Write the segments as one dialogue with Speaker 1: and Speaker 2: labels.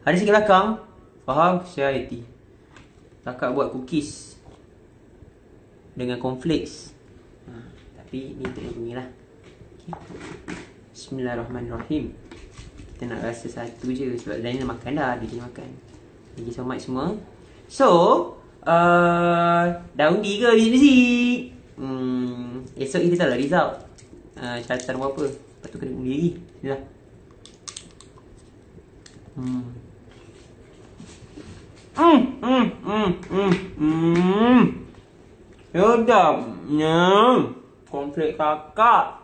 Speaker 1: Ada sikit belakang. Faham? Society. Kakak buat cookies dengan cornflakes. Tapi ni untuk ni lah. Okay. Bismillahirrahmanirrahim. Kita nak rasa satu je sebab lain dah makan dah. Dia makan. Thank you so much semua. So, dah undi ke Fizik? Esok kita tahu lah result. Catatan berapa. Lepas tu kena undi lagi. Bismillah. Sedapnya konflik kakak.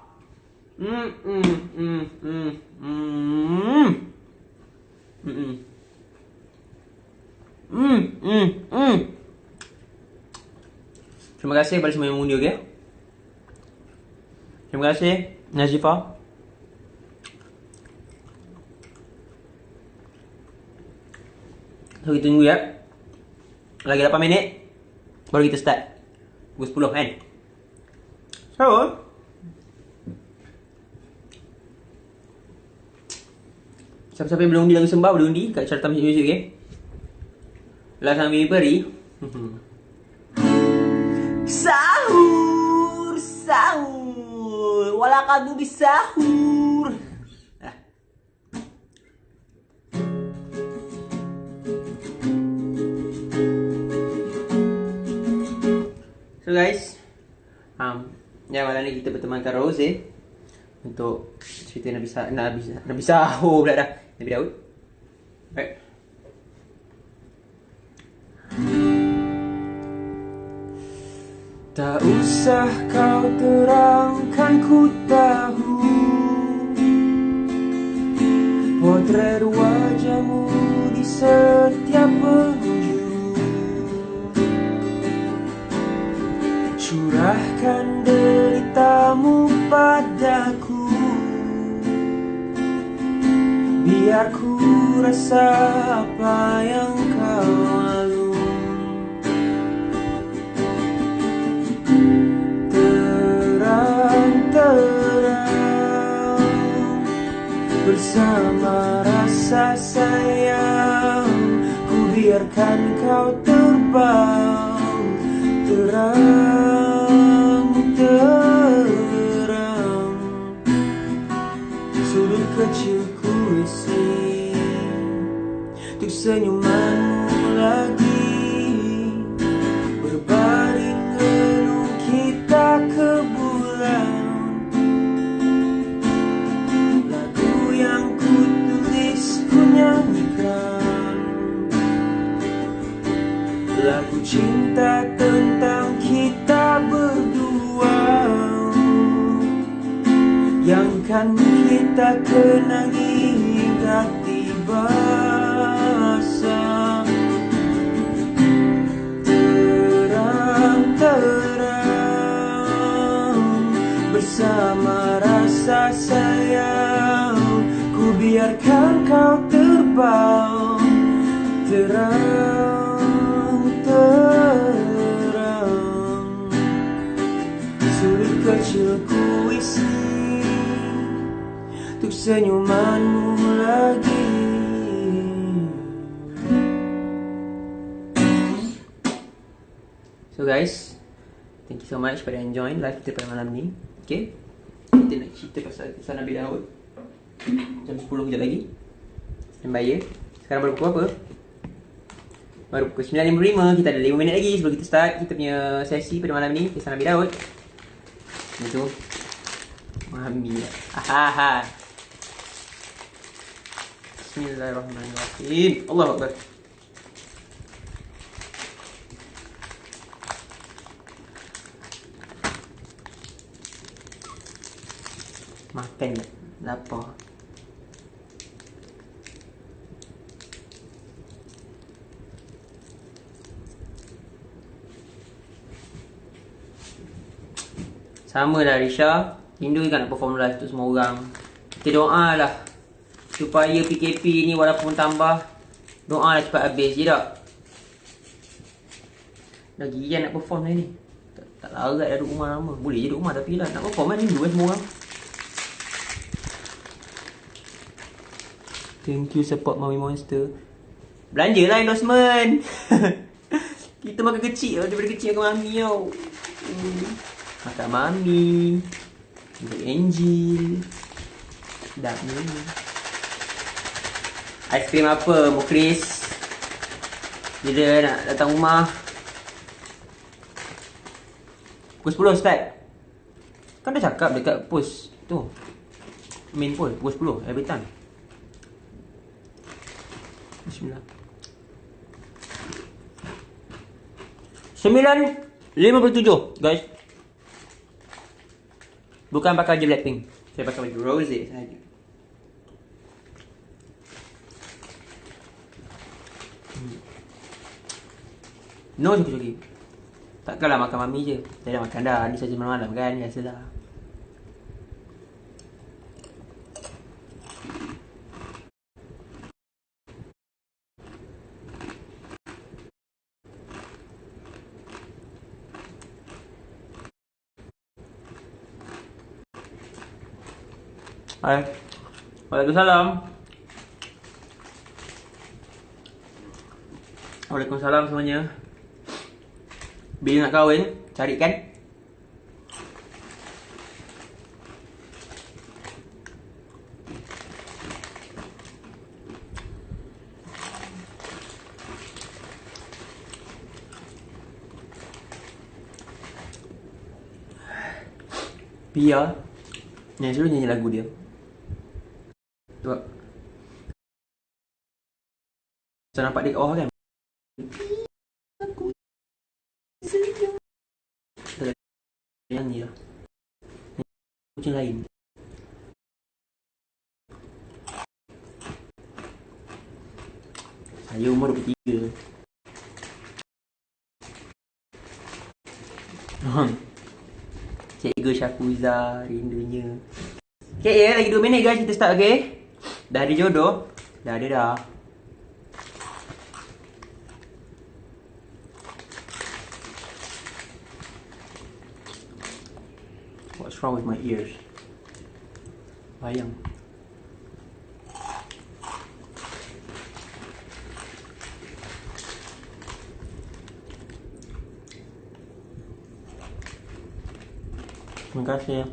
Speaker 1: Terima kasih kepada semua yang mengundi, okey? Terima kasih Nazifah. So kita tunggu ya. Lagi 8 minit baru kita start. Pukul 10 kan. So siapa-siapa yang belum undi lagu sembah boleh undi kat Carta Music, okey? Last time we beri. Sahur, sahur. Walakadu bisahur. So guys, yang malam ni kita bertemankan Rose untuk cerita Nabi Sahur pula dah. Nabi Daud. Right. Tak usah kau terangkan, ku tahu potret wajahmu di setiap penjuru. Curahkan deritamu padaku, biar ku rasa apa yang kau lalu. Terang-terang bersama rasa sayang, ku biarkan kau terbang. Terang-terang sudut kecilku isi untuk senyumanmu lagi, berbaring renung kita ke bulan. Lagu yang ku tulis ku nyanyikan, lagu cinta tentang kita berdua, yang kan kita kenangi hingga tiba masa. Terang-terang bersama rasa sayang, ku biarkan kau terbang. Terang-terang sudut kecilku isi untuk senyumanmu lagi. So guys, thank you so much pada yang join live kita pada malam ni. Okay, kita nak cerita pasal kisah Nabi Daud. Jam 10 kejap lagi. Standby ya. Sekarang baru pukul apa? Baru pukul 9.55. Kita ada 5 minit lagi sebelum kita start kita punya sesi pada malam ni, kisah Nabi Daud. Itu Mami. Hahaha. Bismillahirrahmanirrahim. Allahu Akbar. Makan tak? Lapar. Sama lah Risha. Rindu juga nak perform live tu semua orang. Kita doa lah supaya PKP ni walaupun tambah, doa lah cepat habis je tak? Dah gian nak perform hari ni. Tak larat dah duduk rumah lama. Boleh je duduk rumah tapi lah nak perform kan rindu kan semua orang. Thank you support Mami Monster. Belanja lah endorsement. Kita makan kecil daripada kecil makan mami tau. Makan mami. Makan Angel. Sedap ni. Aiskrim apa Mu Chris? Bila nak datang rumah? Pukul 10 start. Kan dah cakap dekat post tu, main pun pukul 10 every time. Bismillah. 9:57 guys. Bukan pakai baju Blackpink, saya pakai baju Rose sahaja. No cukup. Takkanlah makan mami je. Saya dah makan dah. Ni saja malam-malam kan. Biasalah. Hai. Waalaikumsalam. Waalaikumsalam semuanya. Bila nak kahwin, carikan. Pia. Yang suruh nyanyi lagu dia. Tuh. Saya nampak dia kat bawah kan? Nyanyi lah. Macam lain. Saya umur 23. Cikgu Syafuza, rindunya. Okay ya, lagi 2 minit guys, kita start okay. Dah ada jodoh? Dah ada dah. What's wrong with my ears? Bayang. Terima kasih.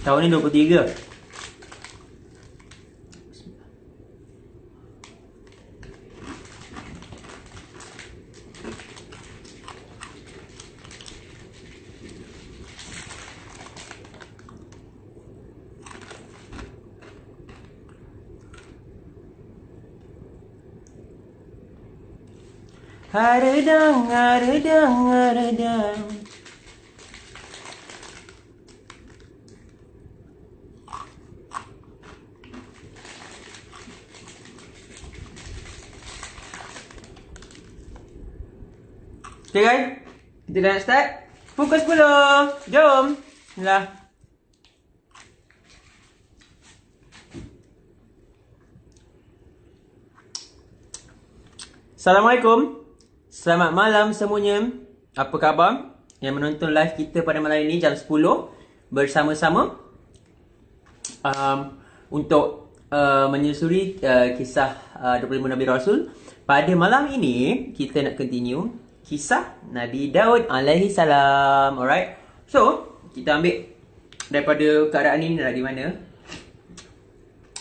Speaker 1: Tahun ni 23. Haredang, haredang, haredang. Okay guys, kita dah nak start. Pukul 10. Jom. Bismillah. Assalamualaikum. Selamat malam semuanya. Apa khabar yang menonton live kita pada malam ini jam 10 bersama-sama untuk menyusuri kisah 25 Nabi Rasul. Pada malam ini kita nak continue kisah Nabi Daud alaihi salam. Alright. So, kita ambil daripada keadaan ini di mana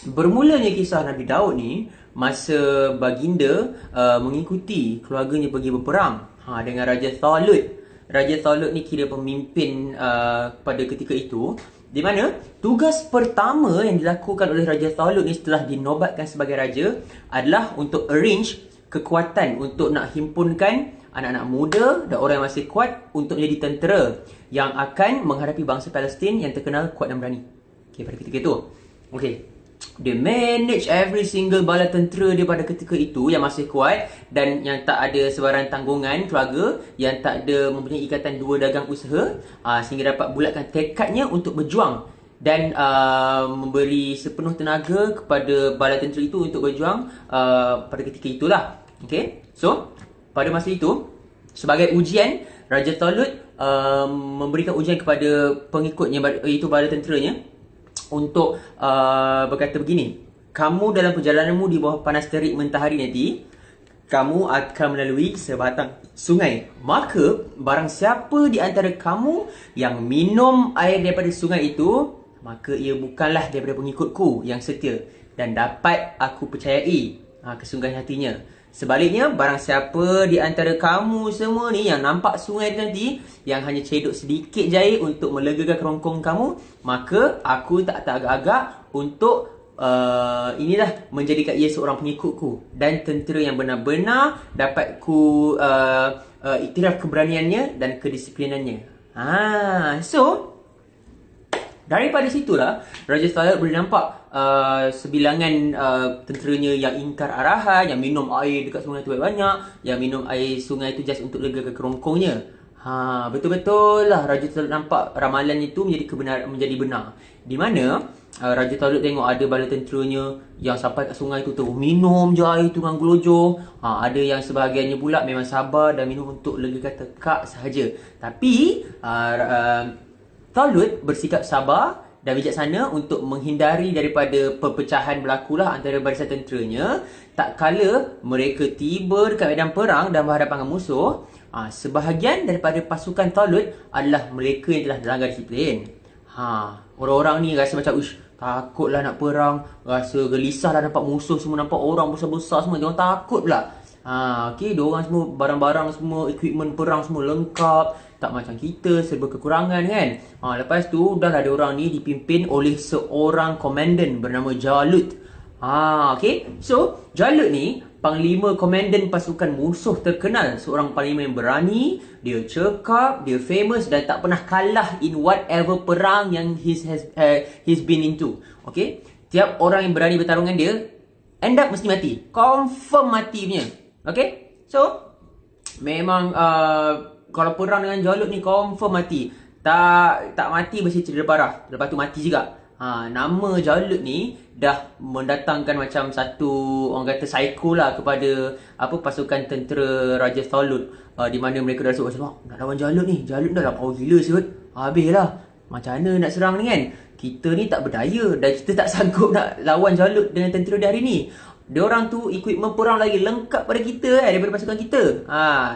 Speaker 1: bermulanya kisah Nabi Daud ni masa baginda mengikuti keluarganya pergi berperang dengan Raja Talut. Raja Talut ni kira pemimpin pada ketika itu, di mana tugas pertama yang dilakukan oleh Raja Talut ni setelah dinobatkan sebagai raja adalah untuk arrange kekuatan untuk nak himpunkan anak-anak muda dan orang yang masih kuat untuk menjadi tentera yang akan menghadapi bangsa Palestin yang terkenal kuat dan berani. Okay, pada ketika itu. Okay. Dia manage every single bala tentera dia pada ketika itu yang masih kuat dan yang tak ada sebarang tanggungan keluarga, yang tak ada mempunyai ikatan dua dagang usaha, sehingga dapat bulatkan tekadnya untuk berjuang dan memberi sepenuh tenaga kepada bala tentera itu untuk berjuang pada ketika itulah. Okay, so pada masa itu, sebagai ujian, Raja Talut memberikan ujian kepada pengikutnya, iaitu bala tenteranya, untuk berkata begini: kamu dalam perjalananmu di bawah panas terik mentahari nanti, kamu akan melalui sebatang sungai. Maka barang siapa di antara kamu yang minum air daripada sungai itu, maka ia bukanlah daripada pengikutku yang setia dan dapat aku percayai kesungguhan hatinya. Sebaliknya, barang siapa di antara kamu semua ni yang nampak sungai nanti, yang hanya cedok sedikit jahit untuk melegakan kerongkong kamu, maka aku tak agak-agak untuk inilah menjadikan ia seorang pengikutku dan tentera yang benar-benar dapat ku iktiraf keberaniannya dan kedisiplinannya. So daripada situlah Raja Talut boleh nampak sebilangan tenteranya yang ingkar arahan, yang minum air dekat sungai tu banyak, yang minum air sungai tu just untuk legakan kerongkongnya. Betul-betul lah Raja Talut nampak ramalan itu menjadi benar. Di mana Raja Talut tengok ada bala tenteranya yang sampai kat sungai tu terus minum je air tu dengan gelojong. Ada yang sebahagiannya pula memang sabar dan minum untuk legakan tekak sahaja. Tapi Talut bersikap sabar dan bijaksana untuk menghindari daripada perpecahan berlakulah antara barisan tenteranya. Tak kala mereka tiba dekat medan perang dan berhadapan dengan musuh, sebahagian daripada pasukan Talut adalah mereka yang telah dilanggar disiplin. Orang-orang ni rasa macam takutlah nak perang, rasa gelisah lah nampak musuh semua, nampak orang besar-besar semua, diorang takut pula. Diorang semua barang-barang semua, equipment perang semua lengkap, tak macam kita serba kekurangan kan. Lepas tu dah ada orang ni dipimpin oleh seorang komandan bernama Jalut. So Jalut ni panglima komandan pasukan musuh terkenal, seorang panglima yang berani, dia cekap, dia famous dan tak pernah kalah in whatever perang yang he's been into. Okay, tiap orang yang berani bertarung dengan dia end up mesti mati, confirm mati punya. Okay, so memang kalau perang dengan Jalut ni confirm mati. Tak mati mesti cedera parah, lepas tu mati juga. Nama Jalut ni dah mendatangkan macam satu, orang kata psycho lah kepada pasukan tentera Raja Talut, di mana mereka dah rasa nak lawan Jalut ni, Jalut dah power gila siut. Habis lah, macam mana nak serang ni kan. Kita ni tak berdaya dan kita tak sanggup nak lawan Jalut dengan tentera dia hari ni. Diorang tu equipment perang lagi lengkap pada kita daripada pasukan kita.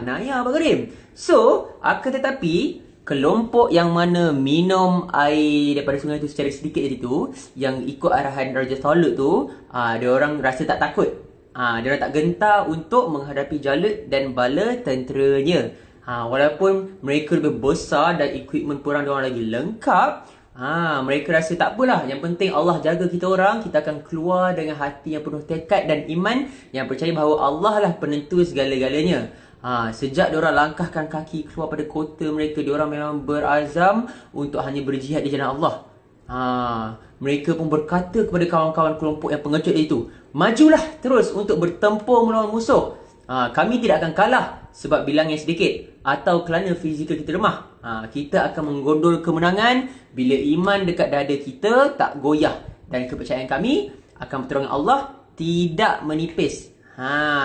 Speaker 1: Naya Abang Karim. So, akan tetapi kelompok yang mana minum air daripada sungai tu secara sedikit tadi tu, yang ikut arahan Raja Talut tu, diorang rasa tak takut. Diorang tak gentar untuk menghadapi Jalut dan bala tenteranya. Walaupun mereka lebih besar dan equipment perang diorang lagi lengkap, mereka rasa tak apalah, yang penting Allah jaga kita orang, kita akan keluar dengan hati yang penuh tekad dan iman, yang percaya bahawa Allah lah penentu segala-galanya. Sejak diorang langkahkan kaki keluar pada kota mereka, diorang memang berazam untuk hanya berjihad di jalan Allah. Mereka pun berkata kepada kawan-kawan kelompok yang pengecut itu, majulah terus untuk bertempur melawan musuh. Kami tidak akan kalah sebab bilangnya sedikit atau kerana fizikal kita lemah. Kita akan menggondol kemenangan bila iman dekat dada kita tak goyah, dan kepercayaan kami akan pertolongan Allah tidak menipis.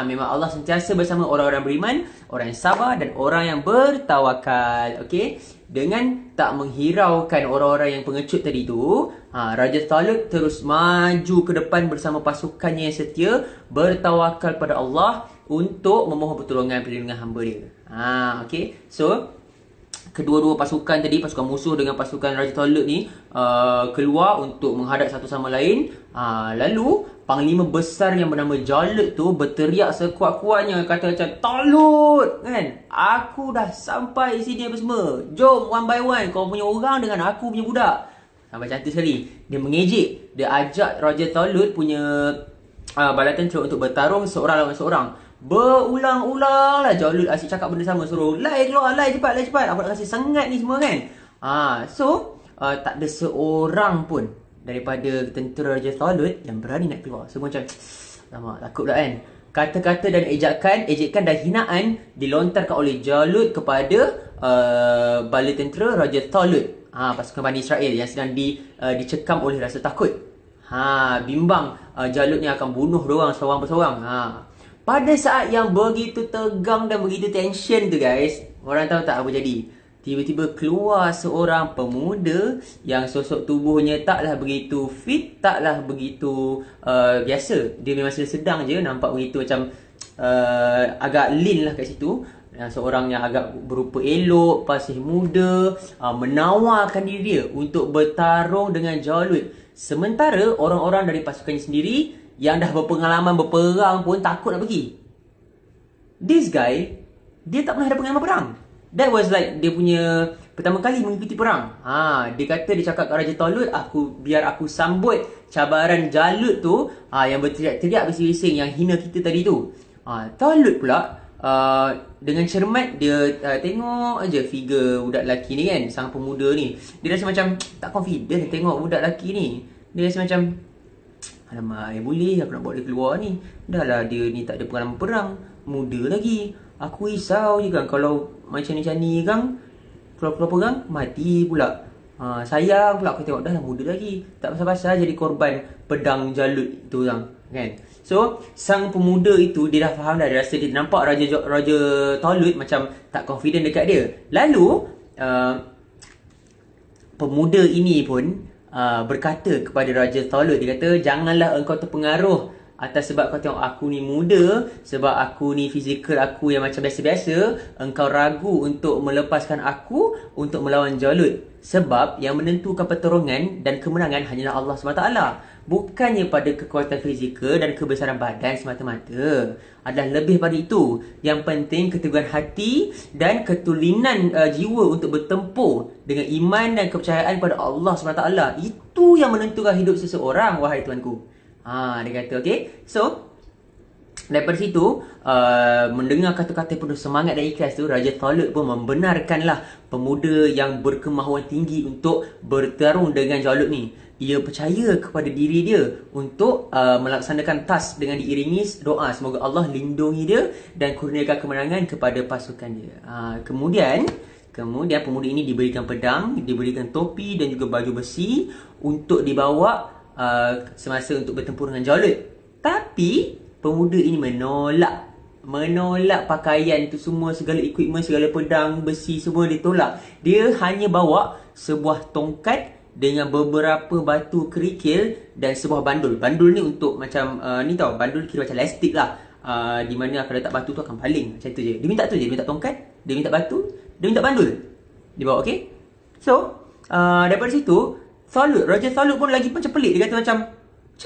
Speaker 1: Memang Allah sentiasa bersama orang-orang beriman, orang yang sabar dan orang yang bertawakal. Okey, dengan tak menghiraukan orang-orang yang pengecut tadi tu, Raja Talut terus maju ke depan bersama pasukannya yang setia, bertawakal pada Allah untuk memohon pertolongan perlindungan hamba dia. Okey, so kedua-dua pasukan tadi, pasukan musuh dengan pasukan Raja Talut ni keluar untuk menghadap satu sama lain. Lalu panglima besar yang bernama Jalut tu berteriak sekuat-kuatnya, kata macam, Talut kan, aku dah sampai sini apa semua, jom one by one kau punya orang dengan aku punya budak. Sampai cantik sekali. Dia mengejek, dia ajak Raja Talut punya bala tentera untuk bertarung seorang lawan seorang. Berulang-ulang lah Jalut asyik cakap benda sama, suruh lai keluar, lai cepat, aku nak kasi sangat ni semua kan. So tak ada seorang pun daripada tentera Raja Talut yang berani nak keluar. Semua macam, lama takut pula kan. Kata-kata dan ejekan dan hinaan dilontarkan oleh Jalut kepada bala tentera Raja Talut. pasukan Bani Israel yang sedang dicekam oleh rasa takut. Bimbang Jalut ni akan bunuh diorang seorang perseorang. Pada saat yang begitu tegang dan begitu tension tu guys, orang tahu tak apa jadi? Tiba-tiba keluar seorang pemuda yang sosok tubuhnya taklah begitu fit, taklah begitu biasa. Dia memang sedang je, nampak begitu macam agak lean lah kat situ. Seorang yang agak berupa elok, pasih muda, menawarkan diri dia untuk bertarung dengan Jalut. Sementara orang-orang dari pasukannya sendiri yang dah berpengalaman berperang pun takut nak pergi. This guy, dia tak pernah ada pengalaman perang. That was like dia punya pertama kali mengikuti perang. Dia kata, dia cakap kat Raja Talut, biar aku sambut cabaran Jalut tu, yang berteriak-teriak bising-bising yang hina kita tadi tu. Talut pula dengan cermat dia tengok aja figure budak lelaki ni kan, sang pemuda ni. Dia rasa macam tak confident tengok budak lelaki ni. Dia rasa macam, alamak, boleh aku nak bawa dia keluar ni. Dah lah dia ni tak ada pengalaman perang, muda lagi. Aku risau je kan kalau macam ni kan, keluar-keluar perang mati pula. Sayang pula aku tengok dah lah muda lagi, tak pasal-pasal jadi korban pedang Jalut tu kan. So sang pemuda itu dia dah faham dah, dia rasa dia nampak Raja Talut macam tak confident dekat dia. Lalu pemuda ini pun berkata kepada Raja Talut, dia kata, janganlah engkau terpengaruh atas sebab kau tengok aku ni muda, sebab aku ni fizikal aku yang macam biasa-biasa, engkau ragu untuk melepaskan aku untuk melawan Jalut. Sebab yang menentukan pertarungan dan kemenangan hanyalah Allah SWT. Bukannya pada kekuatan fizikal dan kebesaran badan semata-mata. Adalah lebih pada itu. Yang penting keteguhan hati dan ketulinan jiwa untuk bertempur dengan iman dan kepercayaan pada Allah SWT. Itu yang menentukan hidup seseorang, wahai tuanku. Dia kata, okay. So daripada situ, mendengar kata-kata penuh semangat dan ikhlas tu, Raja Talut pun membenarkanlah pemuda yang berkemahuan tinggi untuk bertarung dengan Jalut ni. Ia percaya kepada diri dia untuk melaksanakan task dengan diiringi doa semoga Allah lindungi dia dan kurniakan kemenangan kepada pasukan dia. Kemudian pemuda ini diberikan pedang, diberikan topi dan juga baju besi untuk dibawa semasa untuk bertempur dengan Jalut. Tapi pemuda ini menolak pakaian tu semua, segala equipment, segala pedang besi semua ditolak. Dia hanya bawa sebuah tongkat dengan beberapa batu kerikil dan sebuah bandul. Bandul ni untuk macam ni tau, bandul kira macam elastik lah, di mana akan letak batu tu akan baling. Macam tu je. Dia minta tu je, dia minta tongkat, dia minta batu, dia minta bandul. Dia bawa, okay. So daripada situ Raja Talut pun lagi macam pelik. Dia kata macam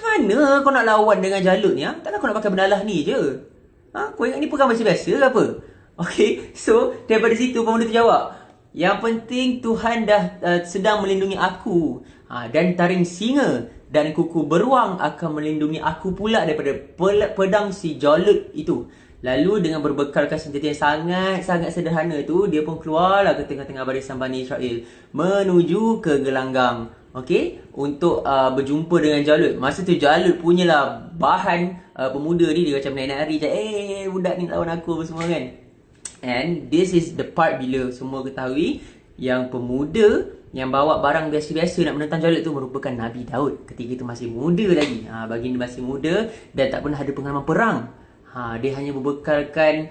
Speaker 1: mana kau nak lawan dengan Jalut ni? Takkan kau nak pakai benda lah ni je? Kau ingat ni perang biasa-biasa ke apa? Okay, so daripada situ pemuda tu jawab, yang penting Tuhan dah sedang melindungi aku, dan taring singa dan kuku beruang akan melindungi aku pula daripada pedang si Jalut itu. Lalu dengan berbekalkan senjata yang sangat-sangat sederhana tu, dia pun keluarlah ke tengah-tengah barisan Bani Israel menuju ke gelanggang, okay, untuk berjumpa dengan Jalut. Masa tu Jalut punyalah bahan pemuda ni, dia macam nari-nari je, budak ni lawan aku apa semua kan. And this is the part bila semua ketahui yang pemuda yang bawa barang biasa-biasa nak menentang Jalut tu merupakan Nabi Daud. Ketika itu masih muda lagi. Baginda masih muda dan tak pernah ada pengalaman perang. Dia hanya berbekalkan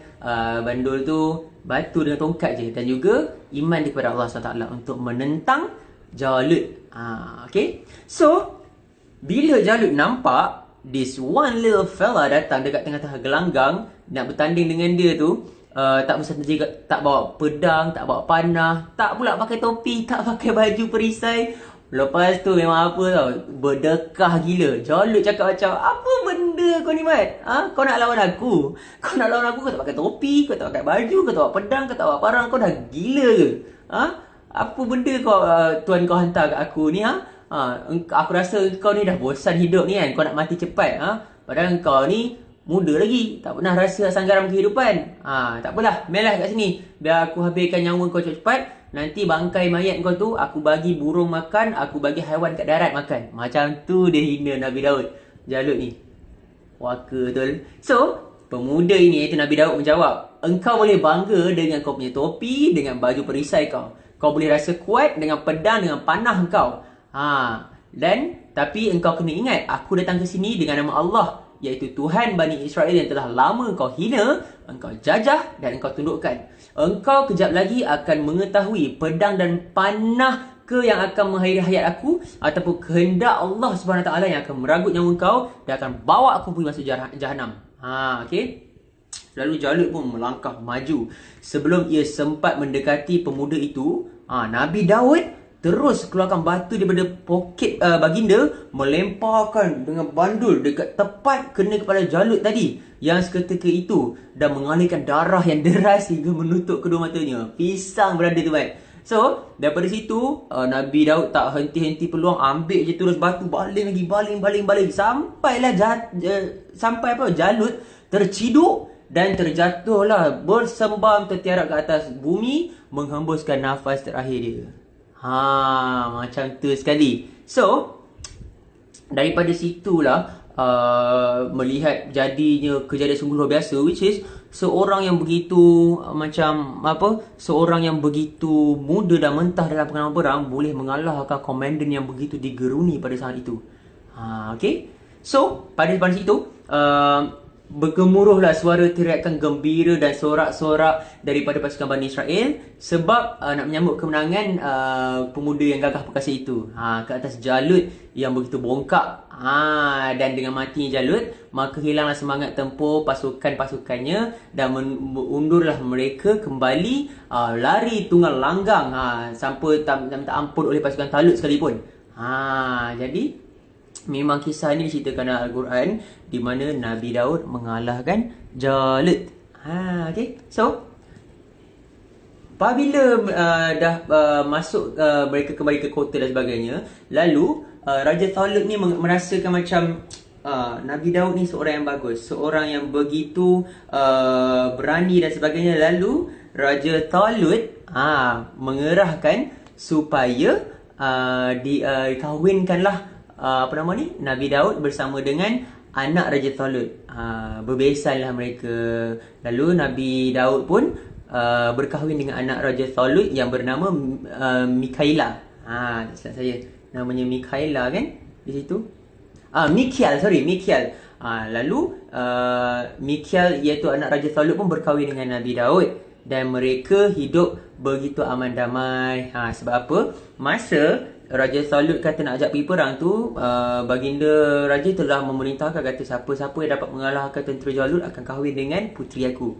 Speaker 1: bandul tu, batu dengan tongkat je, dan juga iman kepada Allah SWT untuk menentang Jalut. Okay. So bila Jalut nampak this one little fella datang dekat tengah-tengah gelanggang nak bertanding dengan dia tu, tak bersenjata, tak bawa pedang, tak bawa panah, tak pula pakai topi, tak pakai baju perisai. Lepas tu memang apa tau, berdekah gila. Jalut cakap macam, apa benda kau ni Mat? Kau nak lawan aku? Kau nak lawan aku, kau tak pakai topi, kau tak pakai baju, kau tak bawa pedang, kau tak bawa parang, kau dah gila ke? Apa benda kau tuan kau hantar kat aku ni? Aku rasa kau ni dah bosan hidup ni kan, kau nak mati cepat. Padahal kau ni muda lagi, tak pernah rasa asam garam kehidupan. Tak apalah, melah kat sini, biar aku habiskan nyawa kau cepat-cepat. Nanti bangkai mayat kau tu aku bagi burung makan, aku bagi haiwan kat darat makan. Macam tu dia hina Nabi Daud, Jalut ni. Waka betul. So pemuda ini, iaitu Nabi Daud, menjawab, engkau boleh bangga dengan kau punya topi, dengan baju perisai kau, Kau boleh rasa kuat dengan pedang, dengan panah kau. Tapi engkau kena ingat, aku datang ke sini dengan nama Allah, iaitu Tuhan Bani Israel yang telah lama engkau hina, engkau jajah dan engkau tundukkan. Engkau kejap lagi akan mengetahui pedang dan panah ke yang akan mengakhiri hayat aku, ataupun kehendak Allah SWT yang akan meragut nyawa engkau dan akan bawa aku pergi masuk Jahannam. Okay? Lalu Jalut pun melangkah maju. Sebelum ia sempat mendekati pemuda itu, Nabi Daud terus keluarkan batu daripada poket baginda, melemparkan dengan bandul dekat tepat kena kepala Jalut tadi yang seketika itu, dan mengalirkan darah yang deras hingga menutup kedua matanya. Pisang berada tu kan. So, daripada situ Nabi Daud tak henti-henti peluang, ambil je terus batu, baling lagi, baling. Sampailah Jalut terciduk dan terjatuhlah bersembam tertiarap ke atas bumi, menghembuskan nafas terakhir dia. Macam tu sekali. So, daripada situlah melihat jadinya kejadian sungguh luar biasa, which is seorang yang begitu seorang yang begitu muda dan mentah dalam pengalaman perang boleh mengalahkan komandan yang begitu digeruni pada saat itu. Okay. So, pada situ bergemuruhlah suara teriakan gembira dan sorak-sorak daripada pasukan Bani Israel sebab nak menyambut kemenangan pemuda yang gagah perkasa itu ke atas Jalut yang begitu bongkak. Dan dengan matinya Jalut, maka hilanglah semangat tempur pasukan-pasukannya dan undurlah mereka kembali lari tunggal langgang sampai tak ampun oleh pasukan Talut sekalipun. Jadi memang kisah ini diceritakan dalam Al-Quran di mana Nabi Daud mengalahkan Jalut. Okay. So, apabila dah masuk mereka kembali ke kota dan sebagainya, lalu Raja Talut ni merasakan macam Nabi Daud ni seorang yang bagus, seorang yang begitu berani dan sebagainya. Lalu Raja Talut mengerahkan supaya dikahwinkanlah Nabi Daud bersama dengan anak Raja Talut. Berbesanlah mereka. Lalu Nabi Daud pun berkahwin dengan anak Raja Talut yang bernama Mikhaila. Tak silap saya, namanya Mikhaila kan di situ. Mikial. Lalu Mikial iaitu anak Raja Talut pun berkahwin dengan Nabi Daud dan mereka hidup begitu aman damai. Sebab apa? Masa Raja Talut kata nak ajak pergi perang tu, baginda raja telah memerintahkan, kata siapa-siapa yang dapat mengalahkan tentera Jalut akan kahwin dengan puteri aku.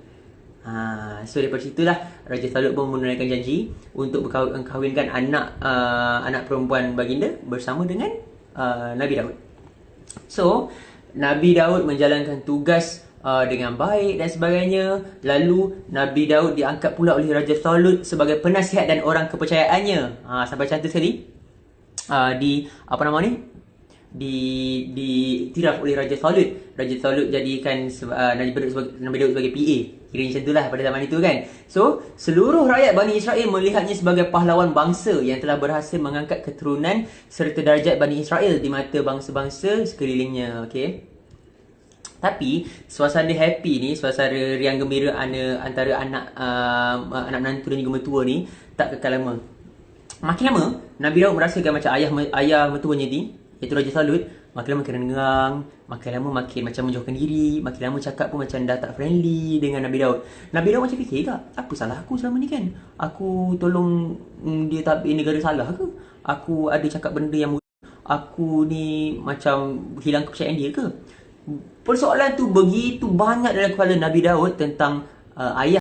Speaker 1: So daripada situlah Raja Talut pun menunaikan janji untuk kahwinkan anak perempuan baginda bersama dengan Nabi Daud. So Nabi Daud menjalankan tugas dengan baik dan sebagainya. Lalu Nabi Daud diangkat pula oleh Raja Talut sebagai penasihat dan orang kepercayaannya. Sampai cantik sekali. Diiktiraf oleh Raja Talut. Raja Talut jadikan Nabi Daud sebagai PA. Kira macam itulah pada zaman itu kan. So, seluruh rakyat Bani Israel melihatnya sebagai pahlawan bangsa yang telah berhasil mengangkat keturunan serta darjat Bani Israel di mata bangsa-bangsa sekelilingnya. Okay. Tapi suasana happy ni, suasana riang gembira antara anak menantu dan juga mertua ni tak kekal lama. Makin lama Nabi Daud merasakan macam ayah mertuanya ni, iaitu Raja Talut, makin lama makin renggang, makin lama makin macam menjauhkan diri, makin lama cakap pun macam dah tak friendly dengan Nabi Daud. Nabi Daud macam fikir tak, apa salah aku selama ni kan? Aku tolong dia tabik negara salah ke? Aku ada cakap benda yang aku ni macam hilang kepercayaan dia ke? Persoalan tu begitu banyak dalam kepala Nabi Daud tentang ayah